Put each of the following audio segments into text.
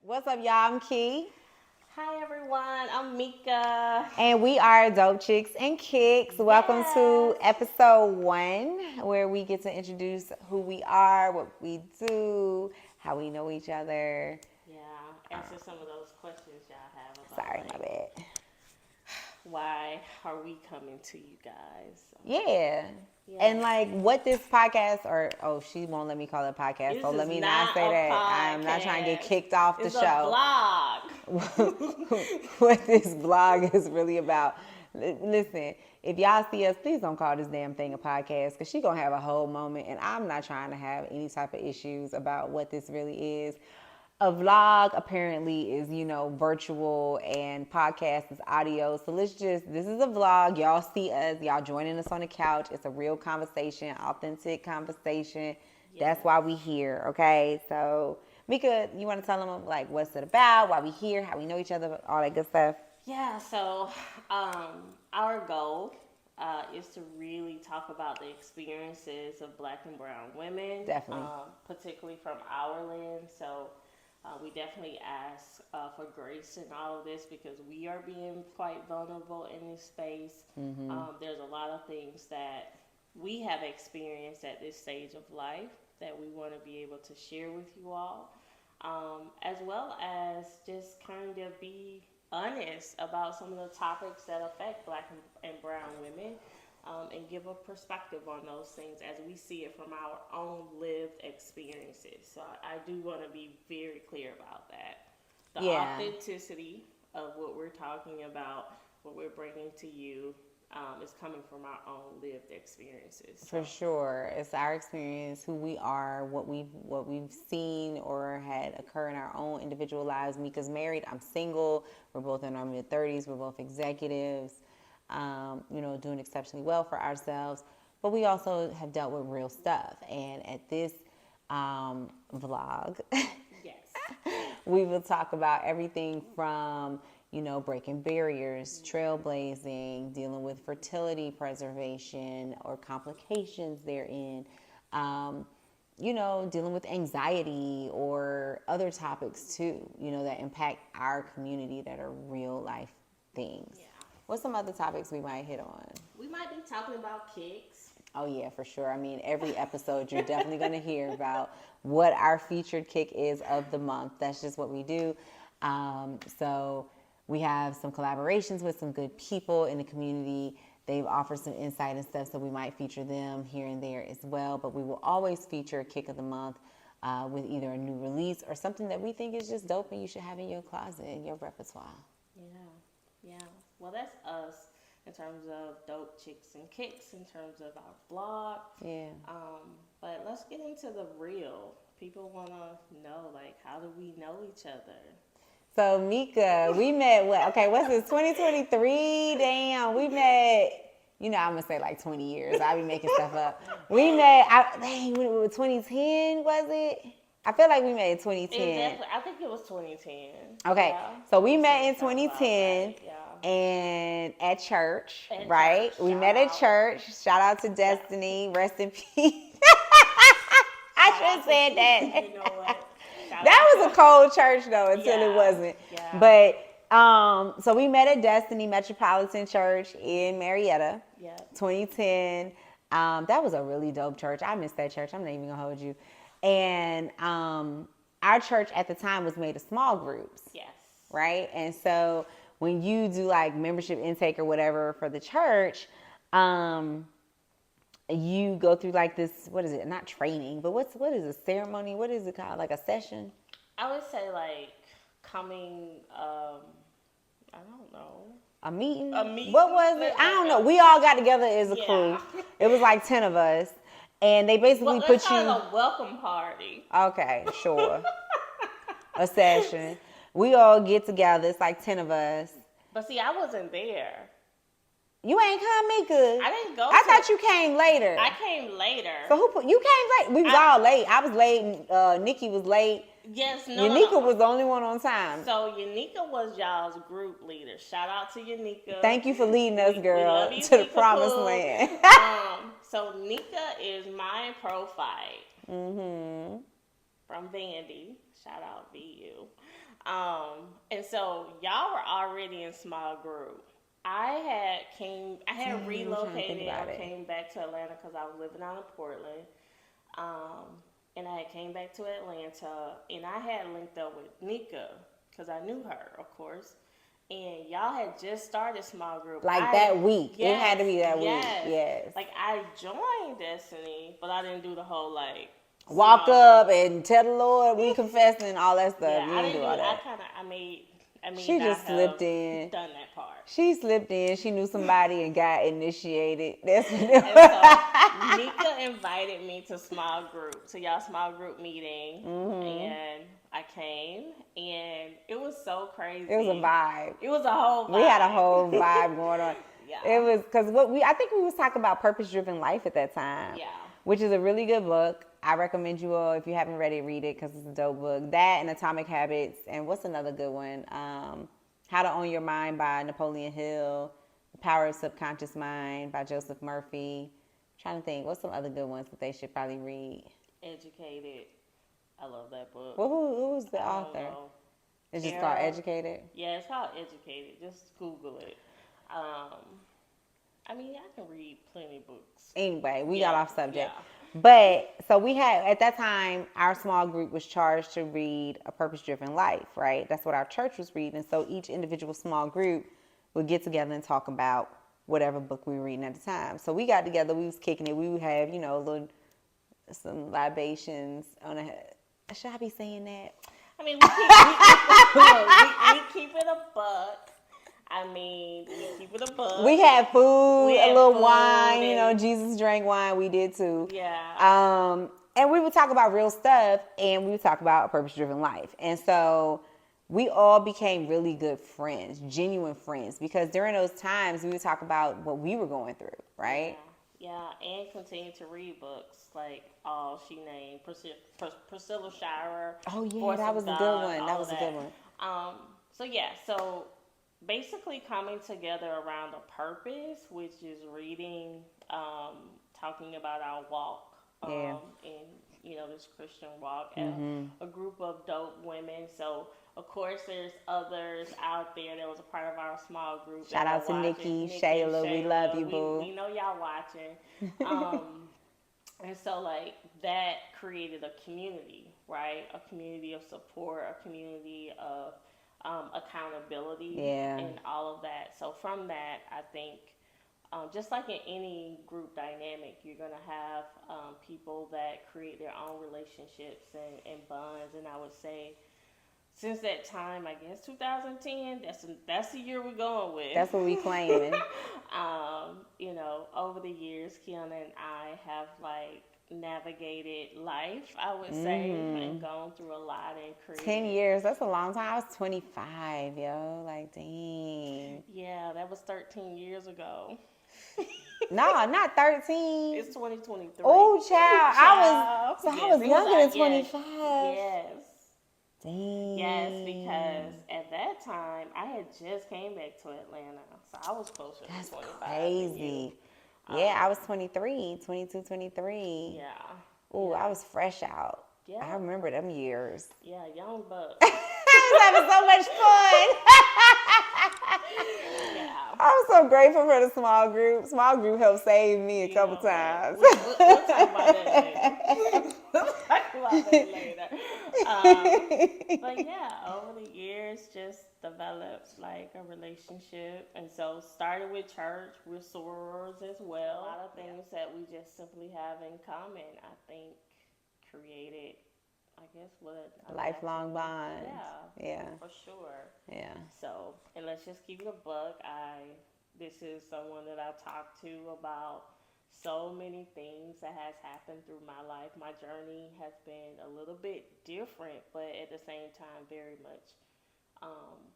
What's up, y'all? I'm Key. Hi everyone, I'm Mica. And we are Dope Chicks and Kicks. Welcome to Yes. episode 1, where we get to introduce who we are, what we do, how we know each other. Yeah, answer some of those questions y'all have about Sorry, my bad. why are we coming to you guys? Yeah. Yeah. And like what this podcast, she won't let me call it a podcast, This so let is me not say a that. I'm not trying to get podcast. kicked off the It's show. a What this blog is really about. Listen, if y'all see us, please don't call this damn thing a podcast, because she's going to have a whole moment, and I'm not trying to have any type of issues about what this really is. A vlog apparently is, virtual, and podcast is audio. So this is a vlog. Y'all see us. Y'all joining us on the couch. It's a real conversation, authentic conversation. Yeah. That's why we here, okay? So, Mica, you want to tell them, like, what's it about, why we here, how we know each other, all that good stuff? Yeah, so our goal is to really talk about the experiences of Black and brown women. Definitely. Particularly from our lens. So we definitely ask for grace in all of this because we are being quite vulnerable in this space. Mm-hmm. There's a lot of things that we have experienced at this stage of life that we want to be able to share with you all, as well as just kind of be honest about some of the topics that affect Black and brown women. And give a perspective on those things as we see it from our own lived experiences. So I do want to be very clear about that. The authenticity of what we're talking about, what we're bringing to you, is coming from our own lived experiences. So. For sure, it's our experience, who we are, what we've seen or had occur in our own individual lives. Mica's married. I'm single. We're both in our mid-30s. We're both executives. Doing exceptionally well for ourselves, but we also have dealt with real stuff. And at this vlog, yes, we will talk about everything from, breaking barriers, trailblazing, dealing with fertility preservation or complications therein, dealing with anxiety or other topics too, that impact our community that are real life things. Yeah. What's some other topics we might hit on? We might be talking about kicks. Oh, yeah, for sure. I mean, every episode you're definitely going to hear about what our featured kick is of the month. That's just what we do. So we have some collaborations with some good people in the community. They've offered some insight and stuff, so we might feature them here and there as well. But we will always feature a kick of the month with either a new release or something that we think is just dope and you should have in your closet, in your repertoire. Yeah. Well, that's us in terms of Dope Chicks and Kicks, in terms of our blog. Yeah. But let's get into the real. People want to know, like, how do we know each other? So, Mica, we met, what's this, 2023? Damn, we met, I'm going to say like 20 years. I be making stuff up. We met, 2010, was it? I feel like we met in 2010. I think it was 2010. Okay, yeah. So we met in 2010. Right. Yeah. And at church, right? We met at church. Shout out to Destiny. Rest in peace. I should have said that. You know what? That was a cold church though until it wasn't. Yeah. But so we met at Destiny Metropolitan Church in Marietta. Yeah. 2010. That was a really dope church. I missed that church. I'm not even gonna hold you. And our church at the time was made of small groups. Yes. Right? And so when you do like membership intake or whatever for the church, you go through like this, what is it? Not training, but what is a ceremony? What is it called? Like a session? I would say like coming, I don't know. A meeting? meeting? What was it? I don't know. We all got together as a crew. It was like 10 of us. And they basically put you... a welcome party. Okay, sure. A session. We all get together. It's like 10 of us. But see, I wasn't there. You ain't come, Mica. I didn't go. I thought you came later. I came later. So you came late? We was all late. I was late. Nikki was late. Yes, Jimica was the only one on time. So Jimica was y'all's group leader. Shout out to Jimica. Thank you for leading us, girl, you, to the Nika promised Cool. land. So Nika is my profile. Mm-hmm. from Vandy. Shout out VU. And so y'all were already in small group. I had Dang, I'm trying to think relocated or about it. came back to Atlanta because I was living out in Portland. And I had came back to Atlanta, and I had linked up with Mica because I knew her, of course. And y'all had just started small group. Like that week. It had to be that week. Yes. Yes. Like I joined Destiny, but I didn't do the whole like Walk small up group. and tell the Lord we confessing and all that stuff. Yeah, You I didn't didn't do do. all that. I may She not just have slipped in. done that part. She slipped in. She knew somebody and got initiated. That's what it And so Mica invited me to y'all small group meeting, and I came, and it was so crazy. It was a vibe. It was a whole vibe. We had a whole vibe going on. Yeah. It was because I think we was talking about purpose-driven life at that time. Yeah. Which is a really good book. I recommend you all, if you haven't read it, read it because it's a dope book. That and Atomic Habits. And what's another good one? How to Own Your Mind by Napoleon Hill. The Power of Subconscious Mind by Joseph Murphy. I'm trying to think. What's some other good ones that they should probably read? Educated. I love that book. Well, who's the I don't author? know. It's just called Educated? Yeah, it's called Educated. Just Google it. I mean, I can read plenty of books. Anyway, we got off subject. Yeah. But so we had, at that time, our small group was charged to read A Purpose-Driven Life, right? That's what our church was reading. So each individual small group would get together and talk about whatever book we were reading at the time. So we got together, we was kicking it. We would have, some libations on a, should I be saying that? I mean, we keep it a buck. I mean, we keep it a buck. We had food, We had a little food wine, Jesus drank wine, we did too. Yeah. And we would talk about real stuff, and we would talk about a purpose-driven life. And so we all became really good friends, genuine friends, because during those times we would talk about what we were going through, right? Yeah, and continue to read books like all she named, Priscilla Shirer. Oh yeah, Force that of was a God, good one. all That was of a good one. So basically coming together around a purpose, which is reading, talking about our walk, in this Christian walk, and a group of dope women. So of course there's others out there that was a part of our small group. Shout out to Nikki, Shayla, we love you, boo. We know y'all watching. And so like that created a community, right? A community of support, a community of accountability, and all of that. So from that, I think, just like in any group dynamic, you're going to have people that create their own relationships and bonds. And I would say since that time, I guess 2010, that's the year we're going with. That's what we claiming. Over the years, Kiana and I have navigated life, I would say, and gone through a lot and created. 10 years, that's a long time. I was 25, yo. Like, dang. Yeah, that was 13 years ago. No, not 13. It's 2023. Oh, child. I was younger than 25. Yes. Dang. Yes, because at that time, I had just came back to Atlanta. So I was closer That's to 25. crazy. Yeah, I was 23, 22, 23. Yeah. Ooh, I was fresh out. Yeah. I remember them years. Yeah, young buck. I was having so much fun. Yeah. I'm so grateful for the small group. Small group helped save me a couple times. We'll talk about that later. But yeah, over the years, just developed a relationship. And so started with church, with sorors as well. A lot of things that we just simply have in common, I think, created, I guess, what a Lifelong bond. Yeah. For sure. Yeah. So, and let's just keep it a buck. This is someone that I talk to about so many things that has happened through my life. My journey has been a little bit different, but at the same time, very much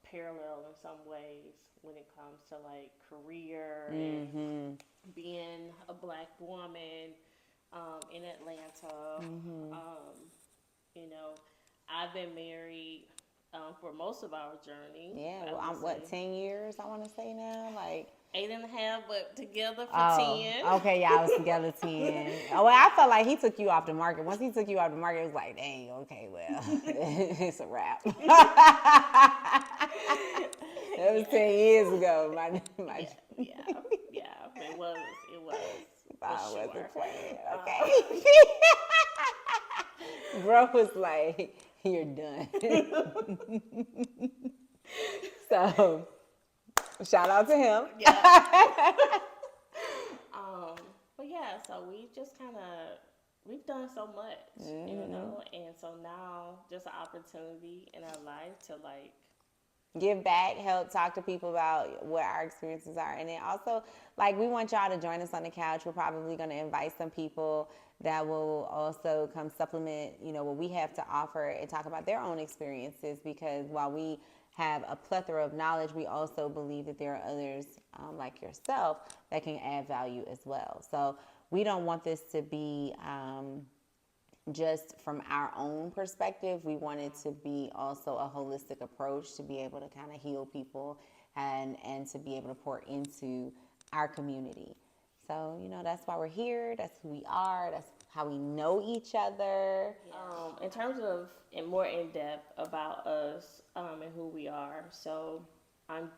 parallel in some ways when it comes to career and being a Black woman in Atlanta. I've been married for most of our journey. Yeah, well, I'm 10 years, I want to say now? 8.5, but together for Oh, 10. okay, y'all was together 10. Oh, well, I felt like he took you off the market. Once he took you off the market, it was like, dang, okay, well, it's a wrap. That was 10 years ago. Yeah. It was. I For sure. wasn't playing, okay? Bro was like, you're done. So, shout out to him. Yeah. But yeah, so we've done so much, and so now just an opportunity in our life to like Give back, help talk to people about what our experiences are. And then also, like, we want y'all to join us on the couch. We're probably going to invite some people that will also come supplement, what we have to offer and talk about their own experiences, because while we have a plethora of knowledge, we also believe that there are others like yourself that can add value as well. So we don't want this to be just from our own perspective. We want it to be also a holistic approach to be able to kind of heal people and to be able to pour into our community. So, that's why we're here. That's who we are. That's how we know each other. in terms of more in depth about us and who we are. So I'm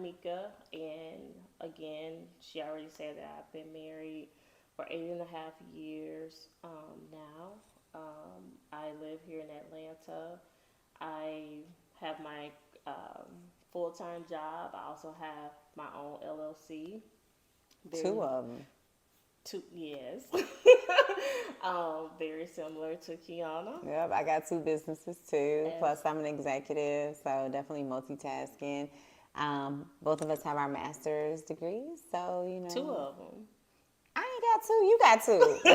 Mica, and again, she already said that I've been married for 8.5 years now. I live here in Atlanta. I have my full-time job. I also have my own LLC. Two of them. Yes. Very similar to Kiana. Yep, I got 2 businesses too. Plus, I'm an executive, so definitely multitasking. Both of us have our master's degrees, so 2 of them. I ain't got 2. You got 2.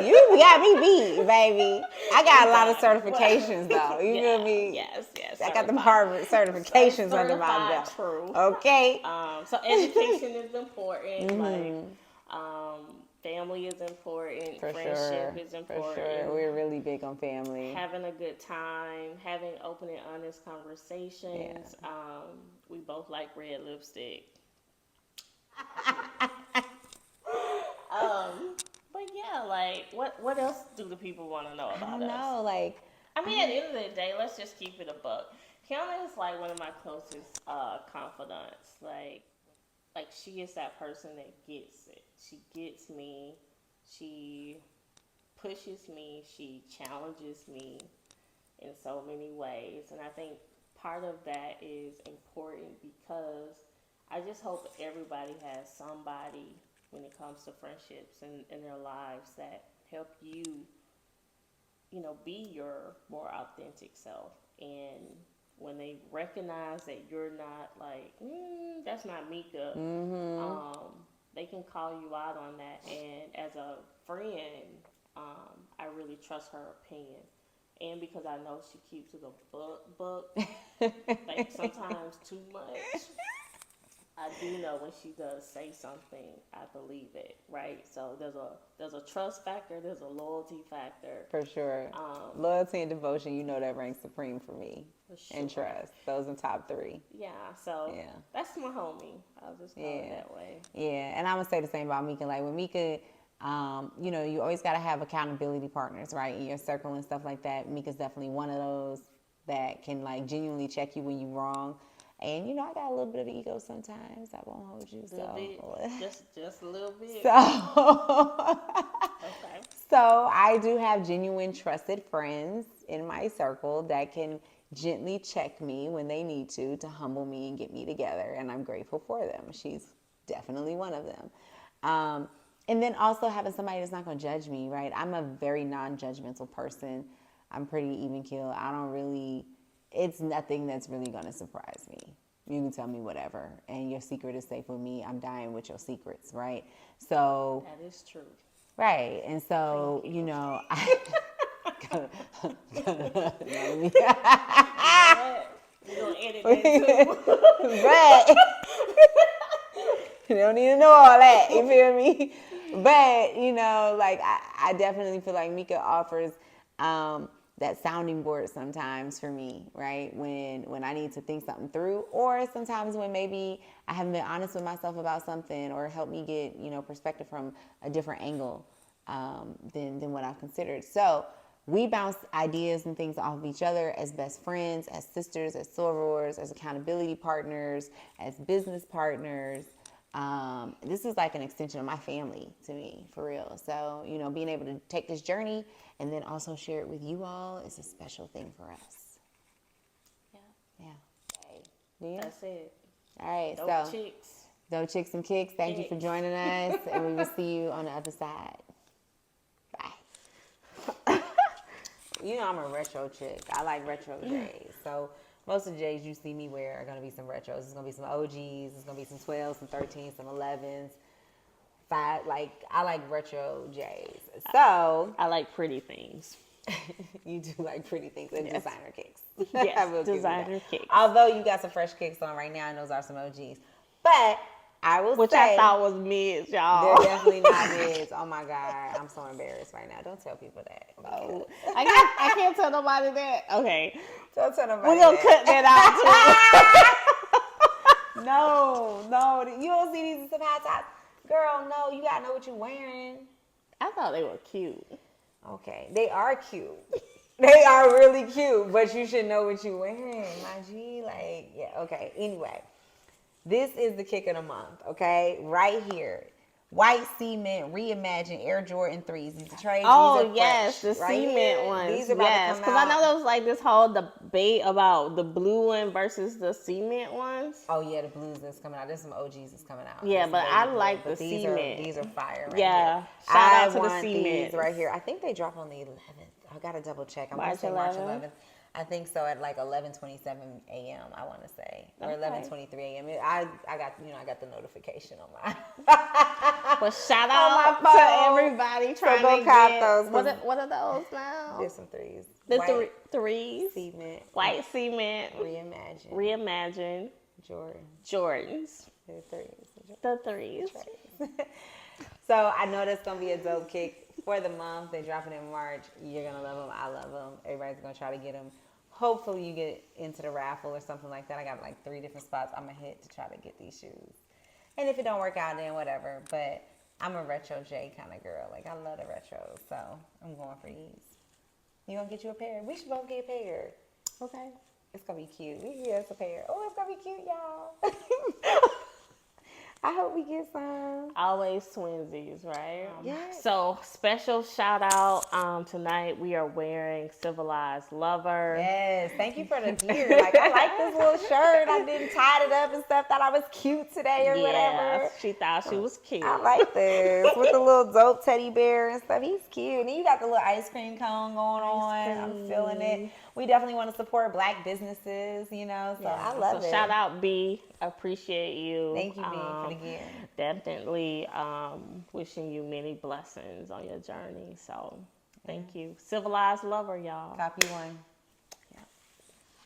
You got me beat, baby. I got a lot of certifications, though. You feel me? Yes. I got them Harvard certifications under my belt. True. Okay. So education is important. Like, family is important. Friendship is important. For sure. We're really big on family. Having a good time, having open and honest conversations. Yeah. We both like red lipstick. But yeah, like, what else do the people want to know about us? I don't know, like, I mean, at the end of the day, let's just keep it a buck. Kiana is like one of my closest confidants. Like she is that person that gets it. She gets me. She pushes me. She challenges me in so many ways. And I think part of that is important because I just hope everybody has somebody when it comes to friendships in their lives that help you, be your more authentic self. And when they recognize that you're not like, that's not Mica, they can call you out on that. And as a friend, I really trust her opinion. And because I know she keeps it a book, like sometimes too much. I do know when she does say something, I believe it, right? So there's a trust factor, there's a loyalty factor. For sure. Loyalty and devotion, that ranks supreme for me. For sure. And trust. Those are top 3. Yeah, so that's my homie. I'll just call it that way. Yeah, and I'm going to say the same about Mica. Like with Mica, you always got to have accountability partners, right, in your circle and stuff like that. Mica's definitely one of those that can, like, genuinely check you when you're wrong. And, I got a little bit of ego sometimes. I won't hold you. So. Just a little bit. Okay. So I do have genuine trusted friends in my circle that can gently check me when they need to humble me and get me together. And I'm grateful for them. She's definitely one of them. And then also having somebody that's not going to judge me, right? I'm a very non-judgmental person. I'm pretty even keel. It's nothing that's really going to surprise me. You can tell me whatever, and your secret is safe with me. I'm dying with your secrets, right? So that is true. Right, and so We're gonna edit that too. But you don't need to know all that. You feel me? But like I definitely feel like Mica offers that sounding board sometimes for me, right? When I need to think something through, or sometimes when maybe I haven't been honest with myself about something, or help me get, perspective from a different angle than what I've considered. So we bounce ideas and things off of each other as best friends, as sisters, as sorors, as accountability partners, as business partners. This is like an extension of my family to me, for real. So, being able to take this journey and then also share it with you all is a special thing for us. Yeah. Okay. Yeah. That's it. All right. Dope chicks. Dope Chicks and Kicks, thank you for joining us, and we will see you on the other side. Bye. I'm a retro chick. I like retro J's. So most of the J's you see me wear are going to be some retros. It's going to be some OGs. It's going to be some 12s, some 13s, some 11s. I like retro J's. So I like pretty things. You do like pretty things and designer kicks. Yes, designer kicks. Although you got some fresh kicks on right now, and those are some OGs. But I will Which say, I thought was mids, y'all. they're definitely not mids. Oh my God, I'm so embarrassed right now. Don't tell people that. Oh, I can't tell nobody that. Okay. Don't tell nobody. We're gonna cut that out too. No, you don't see these some high tops. Girl, no, you gotta know what you're wearing. I thought they were cute. Okay, they are cute. They are really cute, but you should know what you're wearing, my G. Okay. Anyway, this is the kick of the month, okay? Right here. White Cement Reimagined Air Jordan 3s. These are trades. Oh, these are yes, fresh, the right cement here. ones. These are about to come Because I out. know there was like this whole debate about the blue one versus the cement ones. Oh, yeah, the blues that's coming out. There's some OGs that's coming out. Yeah, This but is I baby blue, like but the these cement. These are fire right Yeah, here. shout out to the want cement. these right here. I think they drop on the 11th. I got to double check. I'm going to say March 11th. I think so, at like 11:27 a.m. I want to say, or 11:23 a.m. I got the notification on my. Well, shout out to everybody trying to get those. What are those now? There's some threes. The threes. Cement. White cement. Reimagined. Jordans. The threes. The threes. So I know that's gonna be a dope kick for the month. They're dropping in March. You're gonna love them. I love them. Everybody's gonna try to get them. Hopefully you get into the raffle or something like that. I got like 3 different spots I'm gonna hit to try to get these shoes. And if it don't work out, then whatever. But I'm a retro J kind of girl. Like, I love the retros, so I'm going for these. You gonna get you a pair? We should both get a pair. Okay. It's gonna be cute. We can get us a pair. Oh, it's gonna be cute, y'all. I hope we get some. Always twinsies, right? Yes. So special shout out. Tonight we are wearing Civilized Lover. Yes. Thank you for the gear. Like, I like this little shirt. I didn't tie it up and stuff. Thought I was cute today or whatever. She thought she was cute. I like this with the little dope teddy bear and stuff. He's cute. And then you got the little ice cream cone going on. I'm feeling it. We definitely want to support Black businesses, So I love it. Shout out B. Appreciate you. Thank you, B, for the gear. Definitely wishing you many blessings on your journey. So thank you. Civilized Lover, y'all. Copy one.